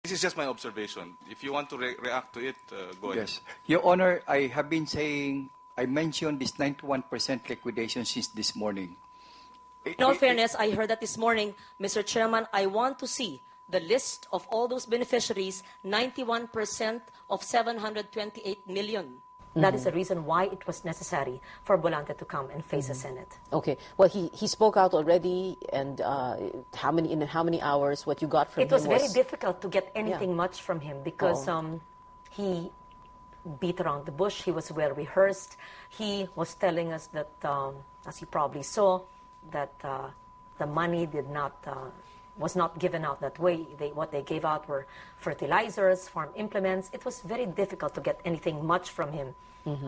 This is just my observation. If you want to react to it, go ahead. Yes. Your Honor, I have been saying, I mentioned this 91% liquidation since this morning. In all fairness, I heard that this morning, Mr. Chairman, I want to see the list of all those beneficiaries, 91% of 728 million. That is the reason why it was necessary for Bolante to come and face the Senate. Okay. Well, he spoke out already, and in how many hours? What you got from him was very difficult to get anything much from him because he beat around the bush. He was well rehearsed. He was telling us that, as you probably saw, that the money was not given out that way. What they gave out were fertilizers, farm implements. It was very difficult to get anything much from him.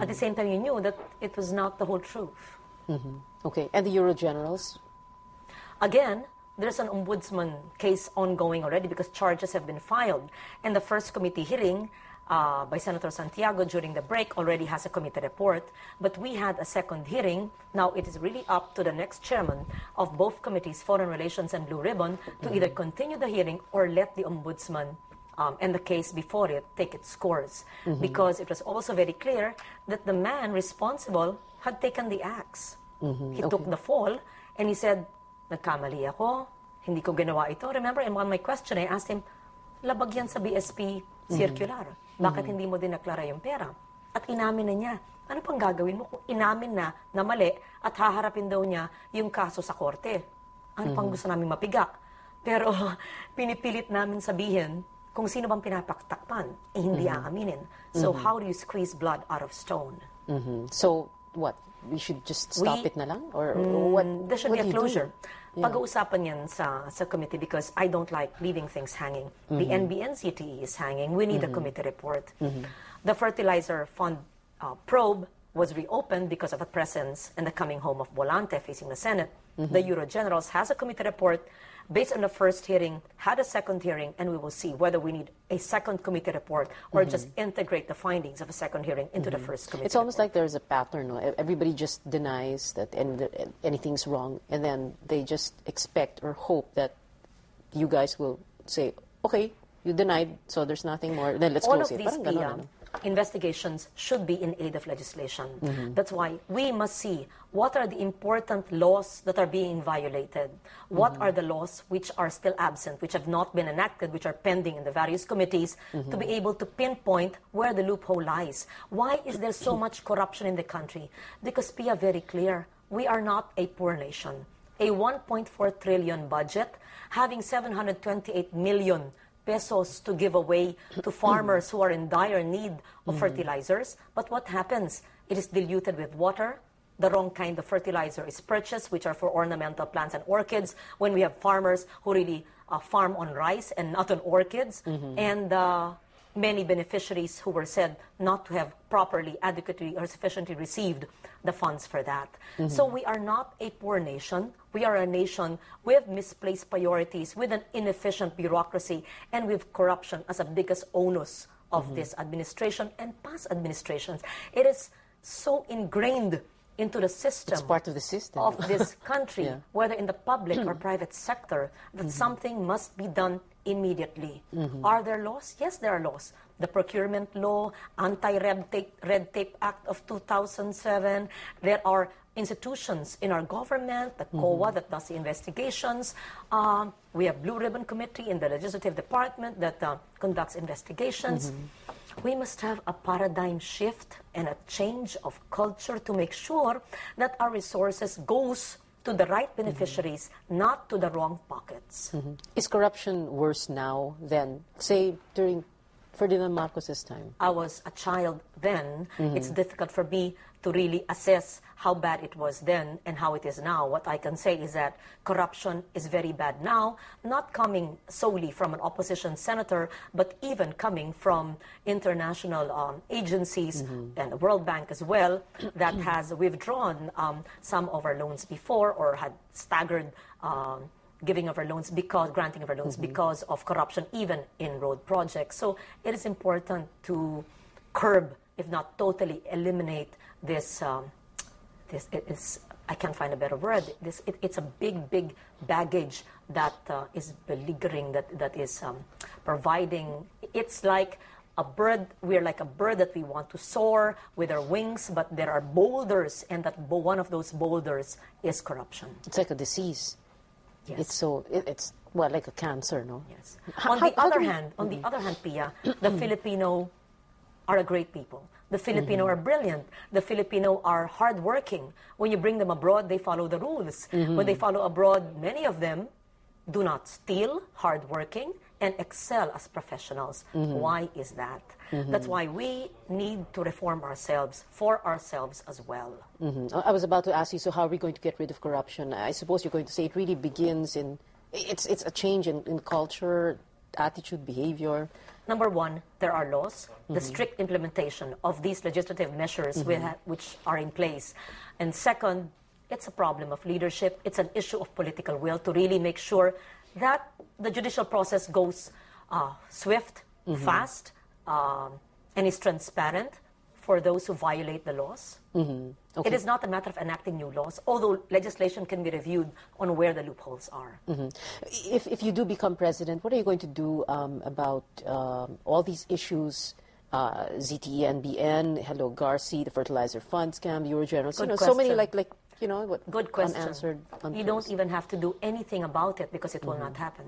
At the same time, you knew that it was not the whole truth. Okay, and the Euro generals? Again, there's an ombudsman case ongoing already because charges have been filed. And the first committee hearing by Senator Santiago during the break already has a committee report. But we had a second hearing. Now it is really up to the next chairman of both committees, Foreign Relations and Blue Ribbon, to either continue the hearing or let the ombudsman and the case before it take its course. Because it was also very clear that the man responsible had taken the axe. He took the fall and he said, nagkamali ako, hindi ko ginawa ito. Remember, in one of my questions, I asked him, labag yan sa BSP circular. Bakit hindi mo din naklara yung pera? At inamin na niya. Ano pang gagawin mo kung inamin na mali at haharapin daw niya yung kaso sa korte? Ano pang gusto namin mapiga? Pero pinipilit namin sabihin kung sino bang pinapaktakpan, hindi aaminin. So how do you squeeze blood out of stone? So what? We should just stop it na lang? Or what? There should be a closure. Pag-uusapan yan sa committee because I don't like leaving things hanging. The NBNCTE is hanging. We need a committee report. The fertilizer fund probe was reopened because of the presence and the coming home of Bolante facing the Senate. The Euro Generals has a committee report based on the first hearing, had a second hearing, and we will see whether we need a second committee report or just integrate the findings of a second hearing into the first committee It's almost report. like there's a pattern. No? Everybody just denies that anything's wrong, and then they just expect or hope that you guys will say, okay, you denied, so there's nothing more, then let's close it. All of these investigations should be in aid of legislation. That's why we must see what are the important laws that are being violated, what are the laws which are still absent, which have not been enacted, which are pending in the various committees, to be able to pinpoint where the loophole lies. Why is there so much corruption in the country? Because Pia, very clear, we are not a poor nation. A 1.4 trillion budget, having 728 million pesos to give away to farmers who are in dire need of fertilizers. But what happens? It is diluted with water. The wrong kind of fertilizer is purchased, which are for ornamental plants and orchids, when we have farmers who really farm on rice and not on orchids. And many beneficiaries who were said not to have properly, adequately, or sufficiently received the funds for that. So we are not a poor nation. We are a nation with misplaced priorities, with an inefficient bureaucracy, and with corruption as the biggest onus of this administration and past administrations. It is so ingrained into the system. It's part of the system of this country, whether in the public or private sector, that something must be done immediately. Are there laws? Yes, there are laws. The Procurement Law, Anti-Red Tape Act of 2007. There are institutions in our government, the COA that does the investigations. We have Blue Ribbon Committee in the Legislative Department that conducts investigations. We must have a paradigm shift and a change of culture to make sure that our resources goes to the right beneficiaries, not to the wrong pockets. Is corruption worse now than, say, during Ferdinand Marcos's time? I was a child then. It's difficult for me to really assess how bad it was then and how it is now. What I can say is that corruption is very bad now, not coming solely from an opposition senator, but even coming from international agencies and the World Bank as well, that has withdrawn some of our loans before or had staggered giving of our loans granting of our loans because of corruption, even in road projects. So it is important to curb, if not totally eliminate this. I can't find a better word. It's a big baggage that is beleaguering, that is providing. It's like a bird. We're like a bird that we want to soar with our wings, but there are boulders, and that one of those boulders is corruption. It's like a disease. Yes. It's well, like a cancer, no? Yes. How- On how the do other we- hand, Pia, the Filipino are a great people. The Filipino are brilliant. The Filipino are hardworking. When you bring them abroad, they follow the rules. When they follow abroad, many of them do not steal, hardworking, and excel as professionals. Why is that? That's why we need to reform ourselves for ourselves as well. I was about to ask you, so how are we going to get rid of corruption? I suppose you're going to say it really begins in, it's a change in culture, attitude, behavior. Number one, there are laws, the strict implementation of these legislative measures which are in place. And second, it's a problem of leadership. It's an issue of political will to really make sure that the judicial process goes swift, fast, and is transparent for those who violate the laws. Okay. It is not a matter of enacting new laws, although legislation can be reviewed on where the loopholes are. If you do become president, what are you going to do about all these issues, ZTE, NBN, Hello Garci, the fertilizer fund scam, the Eurogeneral, so many what Good question. unanswered. You don't even have to do anything about it because it will not happen.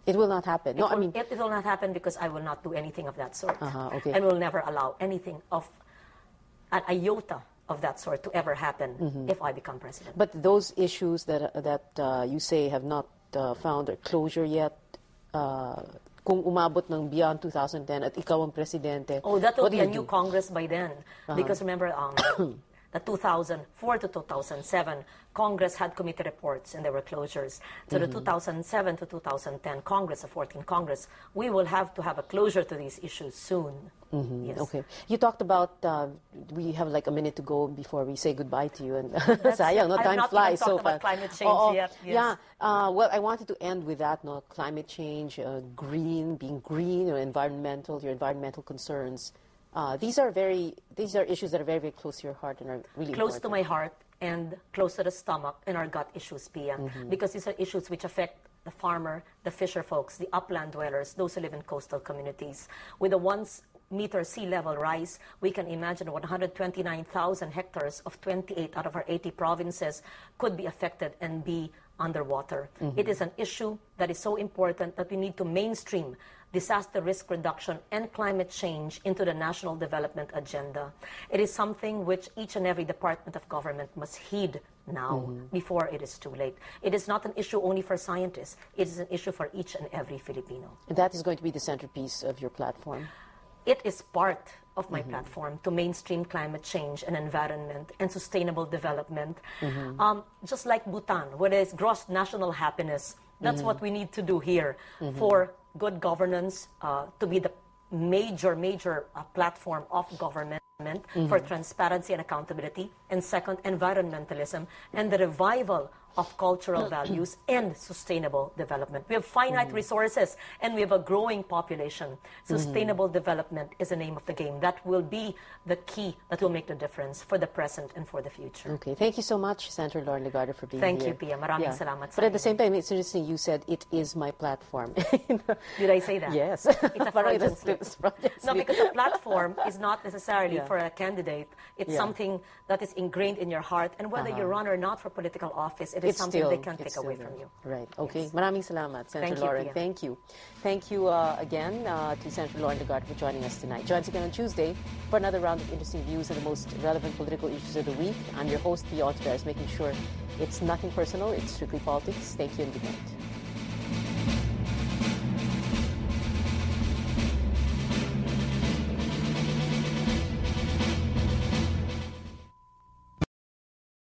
It will not happen. No, It will not happen because I will not do anything of that sort. Okay. And will never allow anything of an iota of that sort to ever happen if I become president. But those issues that you say have not found a closure yet, kung umabot ng beyond 2010 at ikaw ang presidente, Oh, that will what be do a you new do? Congress by then. Because remember, the 2004 to 2007, Congress had committee reports and there were closures. So the 2007 to 2010 Congress, the 14th Congress, we will have to have a closure to these issues soon. Yes. Okay. You talked about, we have like a minute to go before we say goodbye to you. And That's- sayang, no, I've time not flies even talked so about fast. climate change yet, yes. Yeah. Well, I wanted to end with that, no, climate change, being green, or your environmental concerns. These are issues that are very, very close to your heart and are really Close to important. my heart and close to the stomach and our gut issues, Pia. Because these are issues which affect the farmer, the fisher folks, the upland dwellers, those who live in coastal communities. With the 1 meter sea level rise, we can imagine 129,000 hectares of 28 out of our 80 provinces could be affected and be underwater. It is an issue that is so important that we need to mainstream disaster risk reduction and climate change into the national development agenda. It is something which each and every department of government must heed now before it is too late. It is not an issue only for scientists. It is an issue for each and every Filipino. And that is going to be the centerpiece of your platform. It is part of my platform to mainstream climate change and environment and sustainable development. Just like Bhutan, where there is gross national happiness, that's what we need to do here for good governance, to be the major platform of government for transparency and accountability, and second, environmentalism and the revival of cultural values and sustainable development. We have finite resources and we have a growing population. Sustainable development is the name of the game. That will be the key that will make the difference for the present and for the future. Okay, thank you so much, Senator Loren Legarda, for being Thank here. you, Pia. Maraming salamat sa But at the inyo. same time, it's interesting you said, it is my platform. Did I say that? Yes. It's a Parang Freudian it's- slip. it's Freudian No, slip. because a platform is not necessarily Yeah. for a candidate. It's Yeah. something that is ingrained in your heart. And whether you run or not for political office, it is It's something still, they can't it's take away still from you. there. Right. Okay. Yes. Maraming salamat, Senator Thank you, Loren. Pia. Thank you. Thank you again to Senator Loren Legarda for joining us tonight. Join us again on Tuesday for another round of interesting views on the most relevant political issues of the week. I'm your host, Pia Otteres, making sure it's nothing personal, it's strictly politics. Thank you and good night.